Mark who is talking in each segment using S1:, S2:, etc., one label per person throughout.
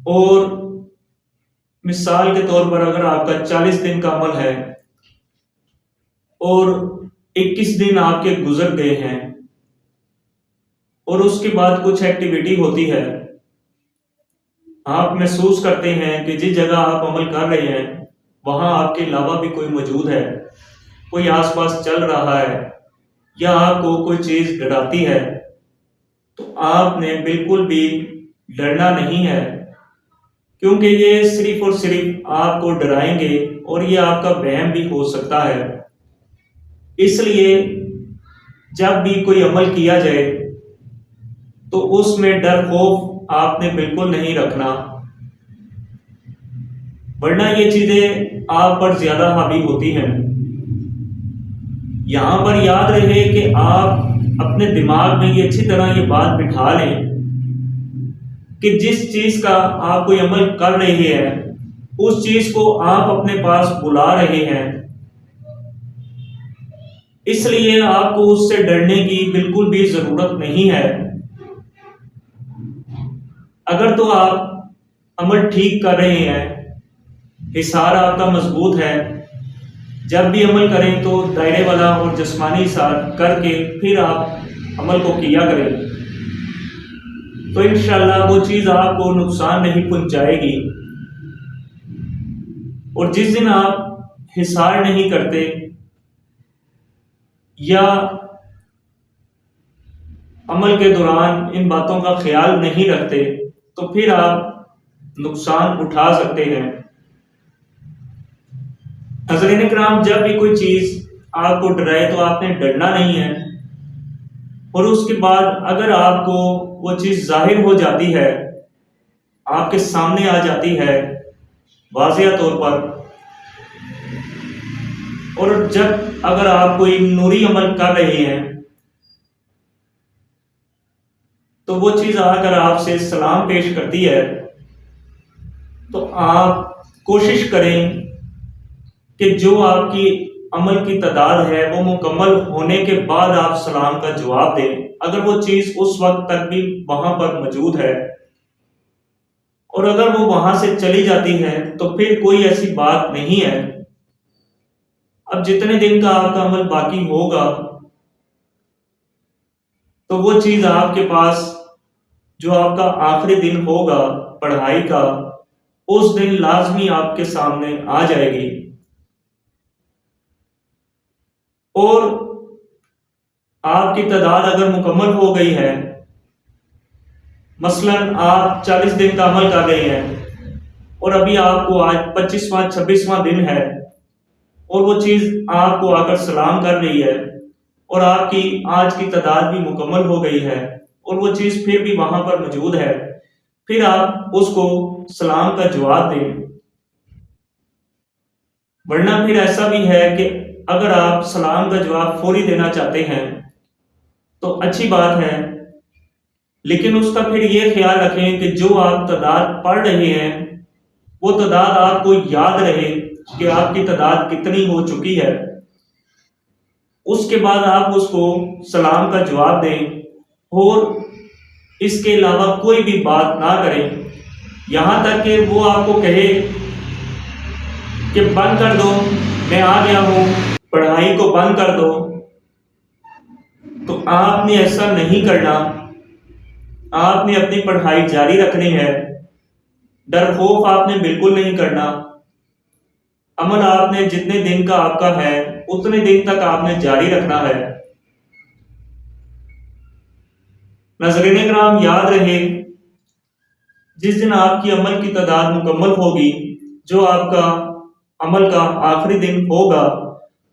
S1: اور مثال کے طور پر اگر آپ کا 40 دن کا عمل ہے اور 21 دن آپ کے گزر گئے ہیں اور اس کے بعد کچھ ایکٹیویٹی ہوتی ہے، آپ محسوس کرتے ہیں کہ جس جگہ آپ عمل کر رہے ہیں وہاں آپ کے علاوہ بھی کوئی موجود ہے، کوئی آس پاس چل رہا ہے یا آپ کو کوئی چیز ڈراتی ہے، تو آپ نے بالکل بھی ڈرنا نہیں ہے، کیونکہ یہ صرف اور صرف آپ کو ڈرائیں گے اور یہ آپ کا وہم بھی ہو سکتا ہے۔ اس لیے جب بھی کوئی عمل کیا جائے تو اس میں ڈر خوف آپ نے بالکل نہیں رکھنا، ورنہ یہ چیزیں آپ پر زیادہ حاوی ہوتی ہیں۔ یہاں پر یاد رہے کہ آپ اپنے دماغ میں یہ اچھی طرح یہ بات بٹھا لیں کہ جس چیز کا آپ کوئی عمل کر رہے ہیں اس چیز کو آپ اپنے پاس بلا رہے ہیں، اس لیے آپ کو اس سے ڈرنے کی بالکل بھی ضرورت نہیں ہے۔ اگر تو آپ عمل ٹھیک کر رہے ہیں، حصار آپ کا مضبوط ہے، جب بھی عمل کریں تو دائرے والا اور جسمانی حصار کر کے پھر آپ عمل کو کیا کریں، تو انشاءاللہ وہ چیز آپ کو نقصان نہیں پہنچائے گی۔ اور جس دن آپ حصار نہیں کرتے یا عمل کے دوران ان باتوں کا خیال نہیں رکھتے تو پھر آپ نقصان اٹھا سکتے ہیں۔ حضرین کرام، جب بھی کوئی چیز آپ کو ڈرائے تو آپ نے ڈرنا نہیں ہے، اور اس کے بعد اگر آپ کو وہ چیز ظاہر ہو جاتی ہے، آپ کے سامنے آ جاتی ہے واضح طور پر، اور جب اگر آپ کوئی نوری عمل کر رہے ہیں تو وہ چیز آ کر آپ سے سلام پیش کرتی ہے، تو آپ کوشش کریں کہ جو آپ کی عمل کی تعداد ہے وہ مکمل ہونے کے بعد آپ سلام کا جواب دیں، اگر وہ چیز اس وقت تک بھی وہاں پر موجود ہے، اور اگر وہ وہاں سے چلی جاتی ہے تو پھر کوئی ایسی بات نہیں ہے۔ اب جتنے دن کا آپ کا عمل باقی ہوگا تو وہ چیز آپ کے پاس جو آپ کا آخری دن ہوگا پڑھائی کا، اس دن لازمی آپ کے سامنے آ جائے گی، اور آپ کی تعداد اگر مکمل ہو گئی ہے، مثلا آپ 40 دن کا عمل کر رہے ہیں اور ابھی آپ کو آج 25واں 26واں دن ہے، اور وہ چیز آپ کو آ کر سلام کر رہی ہے اور آپ کی آج کی تعداد بھی مکمل ہو گئی ہے اور وہ چیز پھر بھی وہاں پر موجود ہے، پھر آپ اس کو سلام کا جواب دیں۔ ورنہ پھر ایسا بھی ہے کہ اگر آپ سلام کا جواب فوری دینا چاہتے ہیں تو اچھی بات ہے، لیکن اس کا پھر یہ خیال رکھیں کہ جو آپ تعداد پڑھ رہے ہیں وہ تعداد آپ کو یاد رہے کہ آپ کی تعداد کتنی ہو چکی ہے، اس کے بعد آپ اس کو سلام کا جواب دیں، اور اس کے علاوہ کوئی بھی بات نہ کریں، یہاں تک کہ وہ آپ کو کہے کہ بند کر دو، میں آ گیا ہوں، پڑھائی کو بند کر دو، تو آپ نے ایسا نہیں کرنا، آپ نے اپنی پڑھائی جاری رکھنی ہے، ڈر خوف آپ نے بالکل نہیں کرنا، عمل آپ نے جتنے دن کا آپ کا ہے اتنے دن تک آپ نے جاری رکھنا ہے۔ ناظرین کرام، یاد رہے جس دن آپ کی عمل کی تعداد مکمل ہوگی، جو آپ کا عمل کا آخری دن ہوگا،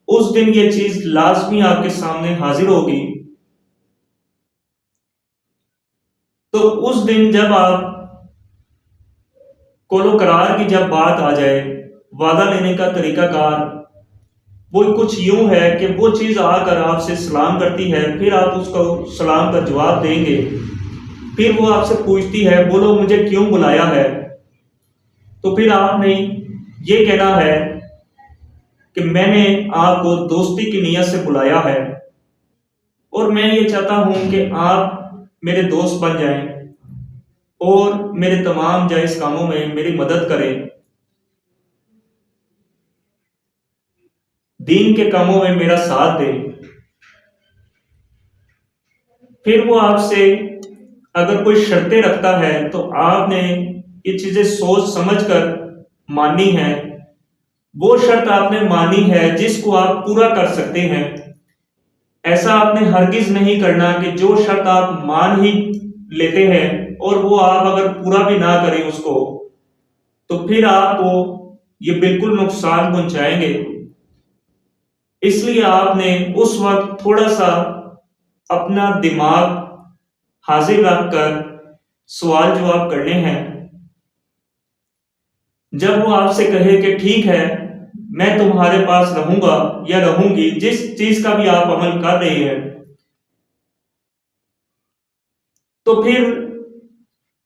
S1: اس دن یہ چیز لازمی آپ کے سامنے حاضر ہوگی، تو اس دن جب آپ قول قرار کی جب بات آ جائے، وعدہ لینے کا طریقہ کار وہ کچھ یوں ہے کہ وہ چیز آ کر آپ سے سلام کرتی ہے، پھر آپ اس کو سلام کا جواب دیں گے، پھر وہ آپ سے پوچھتی ہے بولو مجھے کیوں بلایا ہے، تو پھر آپ نے یہ کہنا ہے کہ میں نے آپ کو دوستی کی نیت سے بلایا ہے اور میں یہ چاہتا ہوں کہ آپ میرے دوست بن جائیں، اور میرے تمام جائز کاموں میں میری مدد کریں، دین کے کاموں میں میرا ساتھ دیں۔ پھر وہ آپ سے اگر کوئی شرطیں رکھتا ہے تو آپ نے یہ چیزیں سوچ سمجھ کر ماننی ہے، وہ شرط آپ نے مانی ہے جس کو آپ پورا کر سکتے ہیں۔ ایسا آپ نے ہرگز نہیں کرنا کہ جو شرط آپ مان ہی لیتے ہیں اور وہ آپ اگر پورا بھی نہ کریں اس کو، تو پھر آپ کو یہ بالکل نقصان پہنچائیں گے۔ اس لیے آپ نے اس وقت تھوڑا سا اپنا دماغ حاضر رکھ کر سوال جواب کرنے ہیں۔ جب وہ آپ سے کہے کہ ٹھیک ہے میں تمہارے پاس رہوں گا یا رہوں گی، جس چیز کا بھی آپ عمل کر رہے ہیں، تو پھر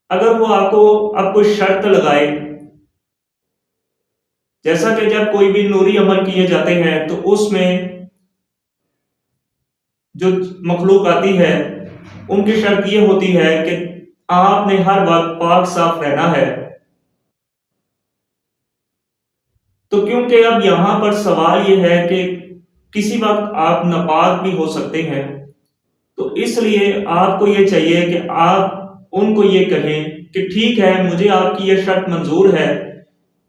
S1: اگر وہ آپ کو اب کوئی شرط لگائے، جیسا کہ جب کوئی بھی نوری عمل کیے جاتے ہیں تو اس میں جو مخلوق آتی ہے ان کی شرط یہ ہوتی ہے کہ آپ نے ہر وقت پاک صاف رہنا ہے۔ تو کیونکہ اب یہاں پر سوال یہ ہے کہ کسی وقت آپ ناپاک بھی ہو سکتے ہیں، تو اس لیے آپ کو یہ چاہیے کہ آپ ان کو یہ کہیں کہ ٹھیک ہے مجھے آپ کی یہ شرط منظور ہے،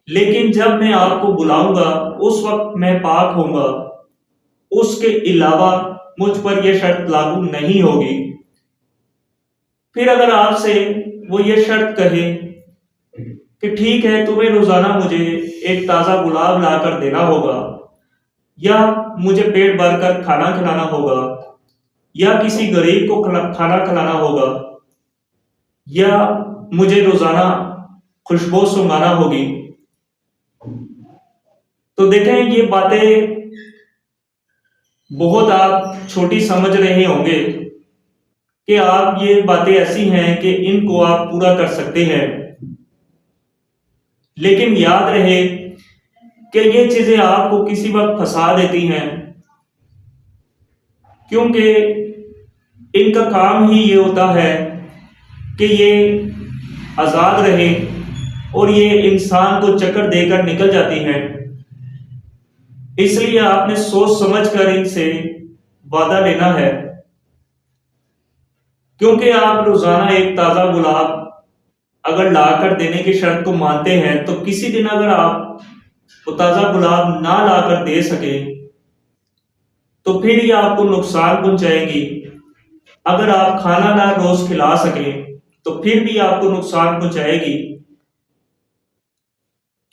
S1: لیکن جب میں آپ کو بلاؤں گا اس وقت میں پاک ہوں گا، اس کے علاوہ مجھ پر یہ شرط لاگو نہیں ہوگی۔ پھر اگر آپ سے وہ یہ شرط کہے کہ ٹھیک ہے تمہیں روزانہ مجھے ایک تازہ گلاب لا کر دینا ہوگا، یا مجھے پیٹ بھر کر کھانا کھلانا ہوگا، یا کسی غریب کو کھانا کھلانا ہوگا، یا مجھے روزانہ خوشبو سنگانا ہوگی، تو دیکھیں یہ باتیں بہت آپ چھوٹی سمجھ رہے ہوں گے کہ آپ یہ باتیں ایسی ہیں کہ ان کو آپ پورا کر سکتے ہیں، لیکن یاد رہے کہ یہ چیزیں آپ کو کسی وقت پھنسا دیتی ہیں، کیونکہ ان کا کام ہی یہ ہوتا ہے کہ یہ آزاد رہے اور یہ انسان کو چکر دے کر نکل جاتی ہیں۔ اس لیے آپ نے سوچ سمجھ کر ان سے وعدہ لینا ہے، کیونکہ آپ روزانہ ایک تازہ گلاب اگر لا کر دینے کی شرط کو مانتے ہیں تو کسی دن اگر آپ وہ تازہ گلاب نہ لا کر دے سکے تو پھر یہ آپ کو نقصان پہنچائے گی۔ اگر آپ کھانا نہ روز کھلا سکیں تو پھر بھی آپ کو نقصان پہنچائے گی،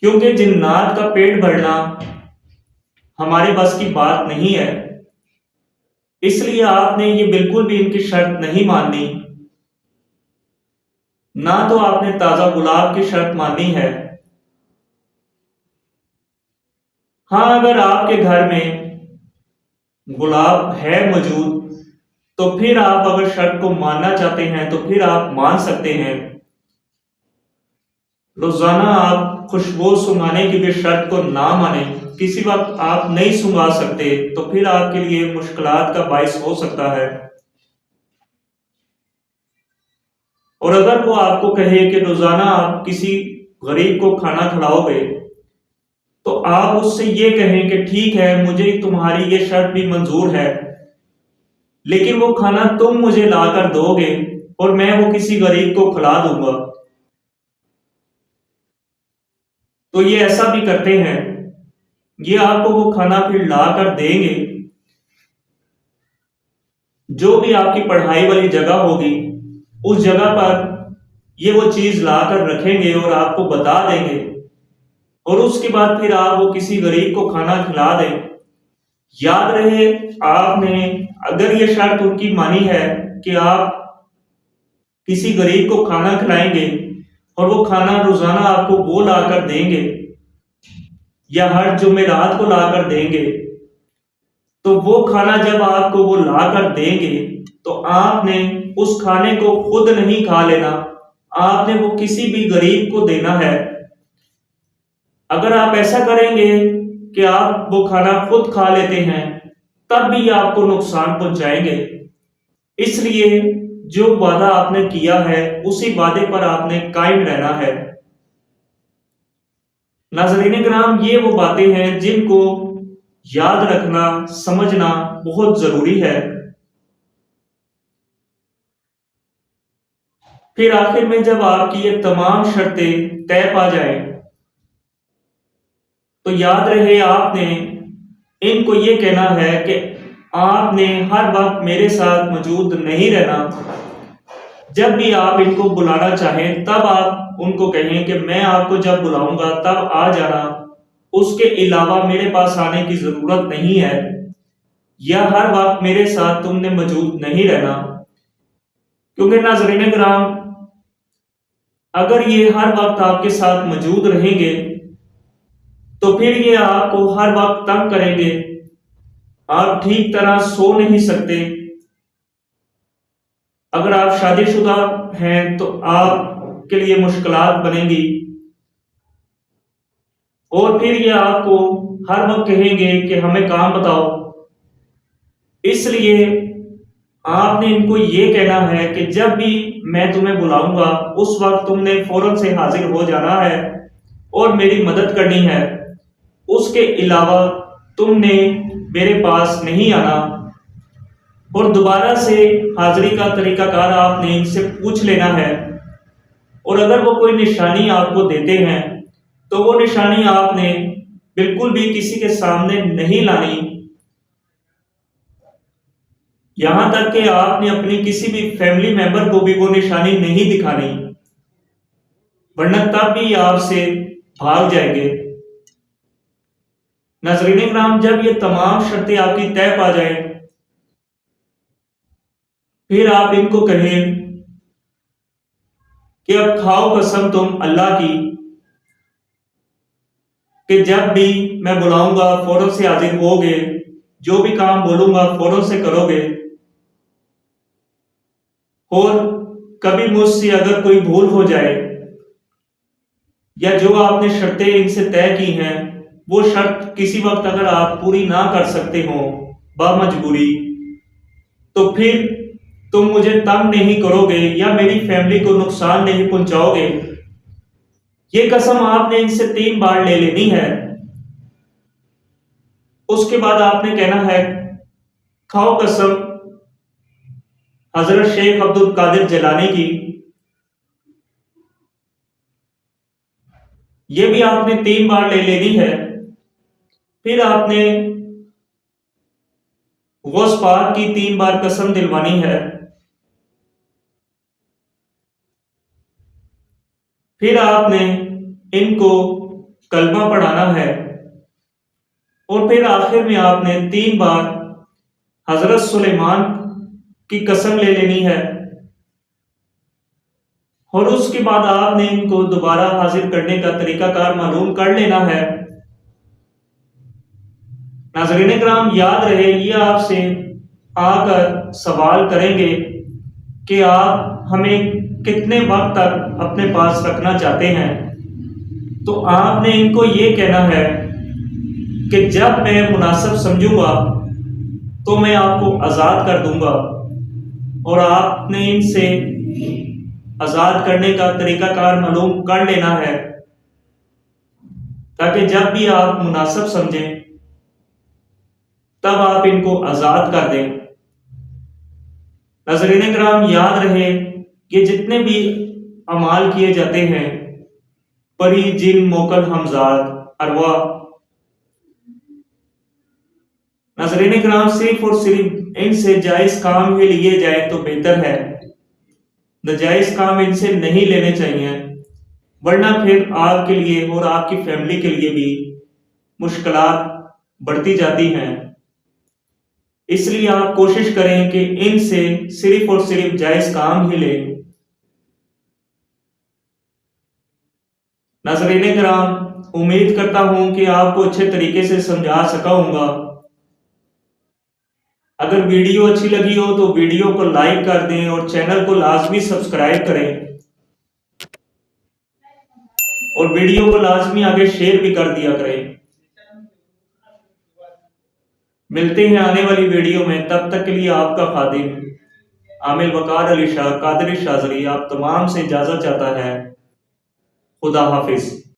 S1: کیونکہ جنات کا پیٹ بھرنا ہمارے بس کی بات نہیں ہے۔ اس لیے آپ نے یہ بالکل بھی ان کی شرط نہیں ماننی، نہ تو آپ نے تازہ گلاب کی شرط ماننی ہے۔ ہاں اگر آپ کے گھر میں گلاب ہے موجود تو پھر آپ اگر شرط کو ماننا چاہتے ہیں تو پھر آپ مان سکتے ہیں۔ روزانہ آپ خوشبو سنگانے کی بھی شرط کو نہ مانیں، کسی وقت آپ نہیں سنگا سکتے تو پھر آپ کے لیے مشکلات کا باعث ہو سکتا ہے۔ اور اگر وہ آپ کو کہے کہ روزانہ آپ کسی غریب کو کھانا کھلاؤ گے تو آپ اس سے یہ کہیں کہ ٹھیک ہے مجھے تمہاری یہ شرط بھی منظور ہے، لیکن وہ کھانا تم مجھے لا کر دو گے اور میں وہ کسی غریب کو کھلا دوں گا۔ تو یہ ایسا بھی کرتے ہیں، یہ آپ کو وہ کھانا پھر لا کر دیں گے، جو بھی آپ کی پڑھائی والی جگہ ہوگی اس جگہ پر یہ وہ چیز لا کر رکھیں گے اور آپ کو بتا دیں گے، اور اس کے بعد پھر آپ وہ کسی غریب کو کھانا کھلا دیں۔ یاد رہے آپ نے اگر یہ شرط ان کی مانی ہے کہ آپ کسی غریب کو کھانا کھلائیں گے اور وہ کھانا روزانہ آپ کو وہ لا کر دیں گے یا ہر جمعرات کو لا کر دیں گے، تو وہ کھانا جب آپ کو وہ لا کر دیں گے تو آپ نے اس کھانے کو خود نہیں کھا لینا، آپ نے وہ کسی بھی غریب کو دینا ہے۔ اگر آپ ایسا کریں گے کہ آپ وہ کھانا خود کھا لیتے ہیں تب بھی آپ کو نقصان پہنچائیں گے۔ اس لیے جو وعدہ آپ نے کیا ہے اسی وعدے پر آپ نے قائم رہنا ہے۔ ناظرین کرام، یہ وہ باتیں ہیں جن کو یاد رکھنا، سمجھنا بہت ضروری ہے۔ پھر آخر میں جب آپ کی یہ تمام شرطیں طے پا جائیں تو یاد رہے آپ نے ان کو یہ کہنا ہے کہ آپ نے ہر وقت میرے ساتھ موجود نہیں رہنا۔ جب بھی آپ ان کو بلانا چاہیں تب آپ ان کو کہیں کہ میں آپ کو جب بلاؤں گا تب آ جانا، اس کے علاوہ میرے پاس آنے کی ضرورت نہیں ہے، یا ہر وقت میرے ساتھ تم نے موجود نہیں رہنا۔ کیونکہ ناظرین کرام، اگر یہ ہر وقت آپ کے ساتھ موجود رہیں گے تو پھر یہ آپ کو ہر وقت تنگ کریں گے، آپ ٹھیک طرح سو نہیں سکتے۔ اگر آپ شادی شدہ ہیں تو آپ کے لیے مشکلات بنیں گی، اور پھر یہ آپ کو ہر وقت کہیں گے کہ ہمیں کام بتاؤ۔ اس لیے آپ نے ان کو یہ کہنا ہے کہ جب بھی میں تمہیں بلاؤں گا اس وقت تم نے فوراً سے حاضر ہو جانا ہے اور میری مدد کرنی ہے، اس کے علاوہ تم نے میرے پاس نہیں آنا۔ اور دوبارہ سے حاضری کا طریقہ کار آپ نے ان سے پوچھ لینا ہے، اور اگر وہ کوئی نشانی آپ کو دیتے ہیں تو وہ نشانی آپ نے بالکل بھی کسی کے سامنے نہیں لانی، یہاں تک کہ آپ نے اپنی کسی بھی فیملی ممبر کو بھی وہ نشانی نہیں دکھانی، ورنہ تب بھی آپ سے بھاگ جائیں گے۔ ناظرین کرام، جب یہ تمام شرطیں آپ کی طے پا جائیں پھر آپ ان کو کہیں کہ اب کھاؤ قسم تم اللہ کی کہ جب بھی میں بلاؤں گا فوراً سے حاضر ہوگے، جو بھی کام بولوں گا فوراً سے کرو گے، اور کبھی مجھ سے اگر کوئی بھول ہو جائے یا جو آپ نے شرطیں ان سے طے کی ہیں وہ شرط کسی وقت اگر آپ پوری نہ کر سکتے ہو بامجبوری، تو پھر تم مجھے تنگ نہیں کرو گے یا میری فیملی کو نقصان نہیں پہنچاؤ گے۔ یہ قسم آپ نے ان سے 3 بار لے لینی ہے۔ اس کے بعد آپ نے کہنا ہے کھاؤ قسم حضرت شیخ عبد القادر جیلانی کی، یہ بھی آپ نے 3 بار لے لینی ہے۔ پھر آپ نے غوث پاک کی 3 بار قسم دلوانی ہے۔ پھر آپ نے ان کو کلمہ پڑھانا ہے، اور پھر آخر میں آپ نے 3 بار حضرت سلیمان کی قسم لے لینی ہے، اور اس کے بعد آپ نے ان کو دوبارہ حاضر کرنے کا طریقہ کار معلوم کر لینا ہے۔ ناظرین کرام، یاد رہے یہ آپ سے آ کر سوال کریں گے کہ آپ ہمیں کتنے وقت تک اپنے پاس رکھنا چاہتے ہیں، تو آپ نے ان کو یہ کہنا ہے کہ جب میں مناسب سمجھوں گا تو میں آپ کو آزاد کر دوں گا، اور آپ نے ان سے آزاد کرنے کا طریقہ کار معلوم کر لینا ہے تاکہ جب بھی آپ مناسب سمجھیں تب آپ ان کو آزاد کر دیں۔ ناظرین کرام، یاد رہے کہ جتنے بھی اعمال کیے جاتے ہیں پری جن موکل ہمزاد ارواح، ناظرین کرام صرف اور صرف ان سے جائز کام ہی لیے جائیں تو بہتر ہے، ناجائز کام ان سے نہیں لینے چاہیے، ورنہ پھر آپ کے لیے اور آپ کی فیملی کے لیے بھی مشکلات بڑھتی جاتی ہیں۔ اس لیے آپ کوشش کریں کہ ان سے صرف اور صرف جائز کام ہی لیں۔ ناظرین کرام، امید کرتا ہوں کہ آپ کو اچھے طریقے سے سمجھا سکا ہوں گا۔ اگر ویڈیو اچھی لگی ہو تو ویڈیو کو لائک کر دیں اور چینل کو لازمی سبسکرائب کریں، اور ویڈیو کو لازمی آگے شیئر بھی کر دیا کریں۔ ملتے ہیں آنے والی ویڈیو میں، تب تک کے لیے آپ کا خادم عامل وقار علی شاہ قادری شاذلی آپ تمام سے اجازت چاہتا ہے. خدا حافظ.